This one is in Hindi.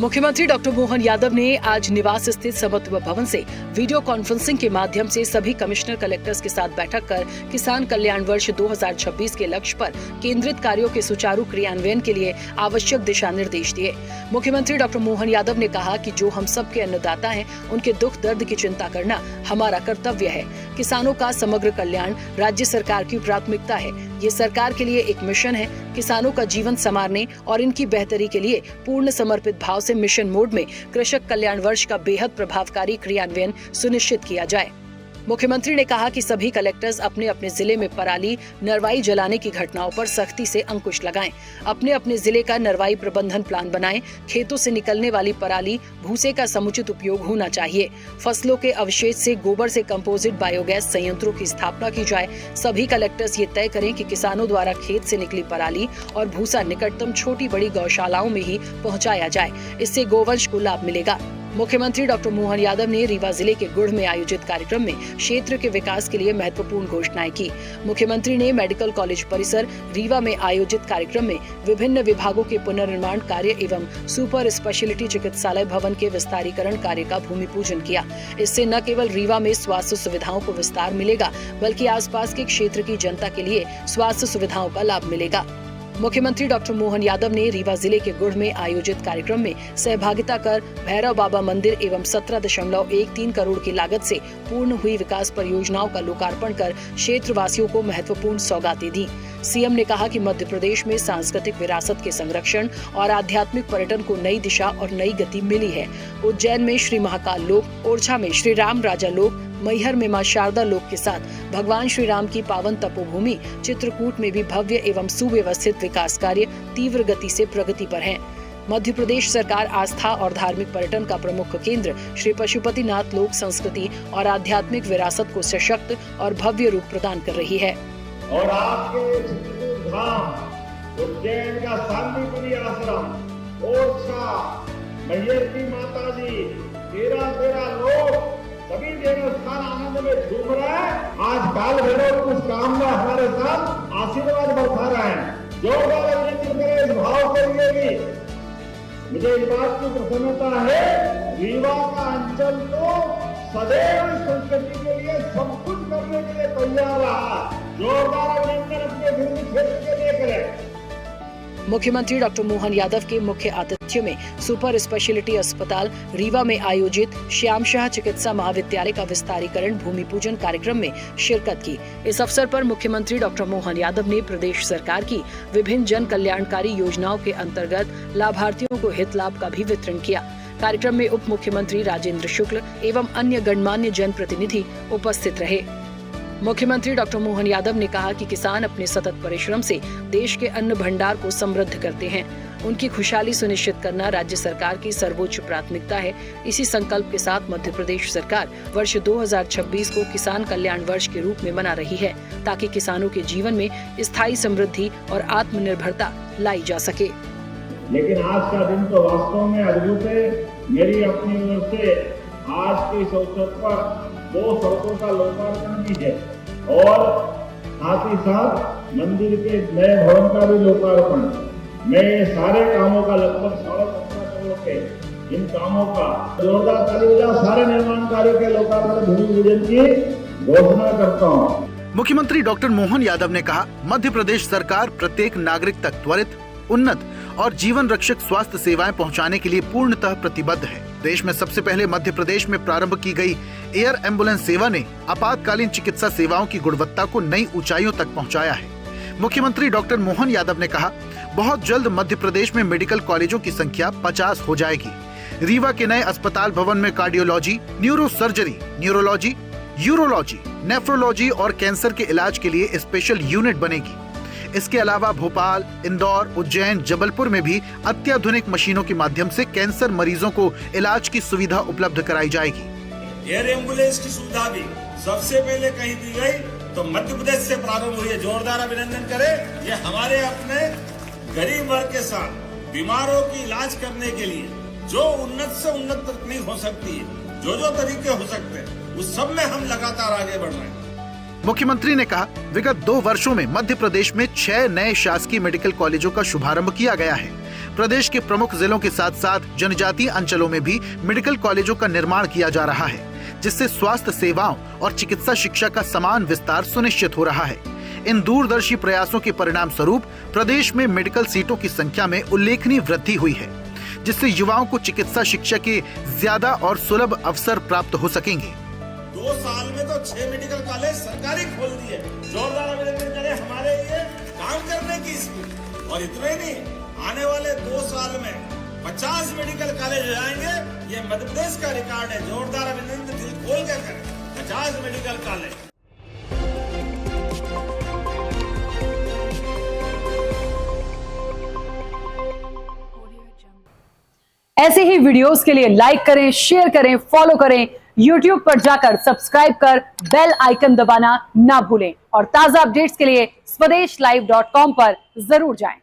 मुख्यमंत्री डॉक्टर मोहन यादव ने आज निवास स्थित समत्व भवन से वीडियो कॉन्फ्रेंसिंग के माध्यम से सभी कमिश्नर कलेक्टर्स के साथ बैठक कर किसान कल्याण वर्ष 2026 के लक्ष्य पर केंद्रित कार्यों के सुचारू क्रियान्वयन के लिए आवश्यक दिशा निर्देश दिए। मुख्यमंत्री डॉक्टर मोहन यादव ने कहा कि जो हम सब के अन्नदाता हैं, उनके दुख दर्द की चिंता करना हमारा कर्तव्य है। किसानों का समग्र कल्याण राज्य सरकार की प्राथमिकता है। ये सरकार के लिए एक मिशन है। किसानों का जीवन संवारने और इनकी बेहतरी के लिए पूर्ण समर्पित भाव से मिशन मोड में कृषक कल्याण वर्ष का बेहद प्रभावकारी क्रियान्वयन सुनिश्चित किया जाए। मुख्यमंत्री ने कहा कि सभी कलेक्टर्स अपने अपने जिले में पराली, नरवाई जलाने की घटनाओं पर सख्ती से अंकुश लगाएं। अपने अपने जिले का नरवाई प्रबंधन प्लान बनाएं। खेतों से निकलने वाली पराली, भूसे का समुचित उपयोग होना चाहिए। फसलों के अवशेष से गोबर से कंपोजिट बायोगैस संयंत्रों की स्थापना की जाए। सभी कलेक्टर्स ये तय करें कि किसानों द्वारा खेत से निकली पराली और भूसा निकटतम छोटी बड़ी गौशालाओं में ही पहुँचाया जाए। इससे गोवंश को लाभ मिलेगा। मुख्यमंत्री डॉक्टर मोहन यादव ने रीवा जिले के गुढ़ में आयोजित कार्यक्रम में क्षेत्र के विकास के लिए महत्वपूर्ण घोषणाएं की। मुख्यमंत्री ने मेडिकल कॉलेज परिसर रीवा में आयोजित कार्यक्रम में विभिन्न विभागों के पुनर्निर्माण कार्य एवं सुपर स्पेशलिटी चिकित्सालय भवन के विस्तारीकरण कार्य का भूमि पूजन किया। इससे न केवल रीवा में स्वास्थ्य सुविधाओं को विस्तार मिलेगा, बल्कि आसपास के क्षेत्र की जनता के लिए स्वास्थ्य सुविधाओं का लाभ मिलेगा। मुख्यमंत्री डॉक्टर मोहन यादव ने रीवा जिले के गुढ़ में आयोजित कार्यक्रम में सहभागिता कर भैरव बाबा मंदिर एवं 17.13 करोड़ की लागत से पूर्ण हुई विकास परियोजनाओं का लोकार्पण कर क्षेत्रवासियों को महत्वपूर्ण सौगातें दी। सीएम ने कहा कि मध्य प्रदेश में सांस्कृतिक विरासत के संरक्षण और आध्यात्मिक पर्यटन को नई दिशा और नई गति मिली है। उज्जैन में श्री महाकाल लोक, ओरछा में श्री राम राजा लोक, मैहर में मां शारदा लोक के साथ भगवान श्री राम की पावन तपोभूमि चित्रकूट में भी भव्य एवं सुव्यवस्थित विकास कार्य तीव्र गति से प्रगति पर हैं। मध्य प्रदेश सरकार आस्था और धार्मिक पर्यटन का प्रमुख केंद्र श्री पशुपतिनाथ लोक संस्कृति और आध्यात्मिक विरासत को सशक्त और भव्य रूप प्रदान कर रही है। और आपके चित्रकूट धाम, उज्जैन का सांदीपनि आश्रम, ओरछा, मैहर की माता जी, तेरा लोग सभी देवस्थान आनंद में झूम रहा है। आज काल भैरव उस काम में हमारे साथ आशीर्वाद बरसा रहा है। जोरदार अभिनंदन करें इस भाव के लिए। मुझे इस बात की प्रसन्नता है, रीवा का अंचल तो सदैव संस्कृति के लिए सब कुछ करने के लिए तैयार रहा। जोरदार अभिनंदन अपने भूमि क्षेत्र के लिए करें। मुख्यमंत्री डॉक्टर मोहन यादव के मुख्य आतिथ्य में सुपर स्पेशलिटी अस्पताल रीवा में आयोजित श्याम शाह चिकित्सा महाविद्यालय का विस्तारीकरण भूमि पूजन कार्यक्रम में शिरकत की। इस अवसर पर मुख्यमंत्री डॉक्टर मोहन यादव ने प्रदेश सरकार की विभिन्न जन कल्याणकारी योजनाओं के अंतर्गत लाभार्थियों को हित लाभ का भी वितरण किया। कार्यक्रम में उप मुख्यमंत्री राजेंद्र शुक्ल एवं अन्य गणमान्य जनप्रतिनिधि उपस्थित रहे। मुख्यमंत्री डॉक्टर मोहन यादव ने कहा कि किसान अपने सतत परिश्रम से देश के अन्न भंडार को समृद्ध करते हैं। उनकी खुशहाली सुनिश्चित करना राज्य सरकार की सर्वोच्च प्राथमिकता है। इसी संकल्प के साथ मध्य प्रदेश सरकार वर्ष 2026 को किसान कल्याण वर्ष के रूप में मना रही है, ताकि किसानों के जीवन में स्थायी समृद्धि और आत्मनिर्भरता लाई जा सके। लेकिन आज का दिन तो वास्तव में अद्भुत है। मेरी अपनी ओर से आज के इस अवसर पर 2 सड़कों का लोकार्पण भी है और साथ ही साथ मंदिर के नए भवन का भी लोकार्पण। मैं ये सारे कामों का लगभग 17.5 करोड़ के इन कामों का जोरदार ताली बजा सारे निर्माण कार्यों के लोकार्पण भूमि पूजन की घोषणा करता हूँ। मुख्यमंत्री डॉक्टर मोहन यादव ने कहा, मध्य प्रदेश सरकार प्रत्येक नागरिक तक त्वरित, उन्नत और जीवन रक्षक स्वास्थ्य सेवाएं पहुंचाने के लिए पूर्णतः प्रतिबद्ध है। देश में सबसे पहले मध्य प्रदेश में प्रारंभ की गई एयर एम्बुलेंस सेवा ने आपातकालीन चिकित्सा सेवाओं की गुणवत्ता को नई ऊंचाइयों तक पहुंचाया है। मुख्यमंत्री डॉक्टर मोहन यादव ने कहा, बहुत जल्द मध्य प्रदेश में मेडिकल कॉलेजों की संख्या 50 हो जाएगी। रीवा के नए अस्पताल भवन में cardiology, neurosurgery, neurology, urology, nephrology और कैंसर के इलाज के लिए स्पेशल यूनिट बनेगी। इसके अलावा भोपाल, इंदौर, उज्जैन, जबलपुर में भी अत्याधुनिक मशीनों के माध्यम से कैंसर मरीजों को इलाज की सुविधा उपलब्ध कराई जाएगी। एयर एम्बुलेंस की सुविधा भी सबसे पहले कहीं दी गई तो मध्य प्रदेश से प्रारंभ हुई है। जोरदार अभिनंदन करें। ये हमारे अपने गरीब वर्ग के साथ बीमारों की इलाज करने के लिए जो उन्नत से उन्नत तकनीक हो सकती है, जो तरीके हो सकते हैं, उस सब में हम लगातार आगे बढ़ रहे हैं। मुख्यमंत्री ने कहा, विगत 2 वर्षों में मध्य प्रदेश में 6 नए शासकीय मेडिकल कॉलेजों का शुभारंभ किया गया है। प्रदेश के प्रमुख जिलों के साथ साथ जनजातीय अंचलों में भी मेडिकल कॉलेजों का निर्माण किया जा रहा है, जिससे स्वास्थ्य सेवाओं और चिकित्सा शिक्षा का समान विस्तार सुनिश्चित हो रहा है। इन दूरदर्शी प्रयासों के परिणाम स्वरूप प्रदेश में मेडिकल सीटों की संख्या में उल्लेखनीय वृद्धि हुई है, जिससे युवाओं को चिकित्सा शिक्षा के ज्यादा और सुलभ अवसर प्राप्त हो सकेंगे। 2 साल में तो 6 मेडिकल कॉलेज सरकारी खोल दिए। जोरदार अभिनंदन करें हमारे लिए काम करने की स्पीड। और इतना ही नहीं, आने वाले 2 साल में 50 मेडिकल कॉलेज हो जाएंगे। ये मध्य प्रदेश का रिकॉर्ड है। जोरदार अभिनंदन दिल खोल कर करें। 50 मेडिकल कॉलेज। ऐसे ही वीडियोस के लिए लाइक करें, शेयर करें, फॉलो करें। YouTube पर जाकर सब्सक्राइब कर बेल आइकन दबाना ना भूलें और ताजा अपडेट्स के लिए swedeshlive.com पर जरूर जाएं।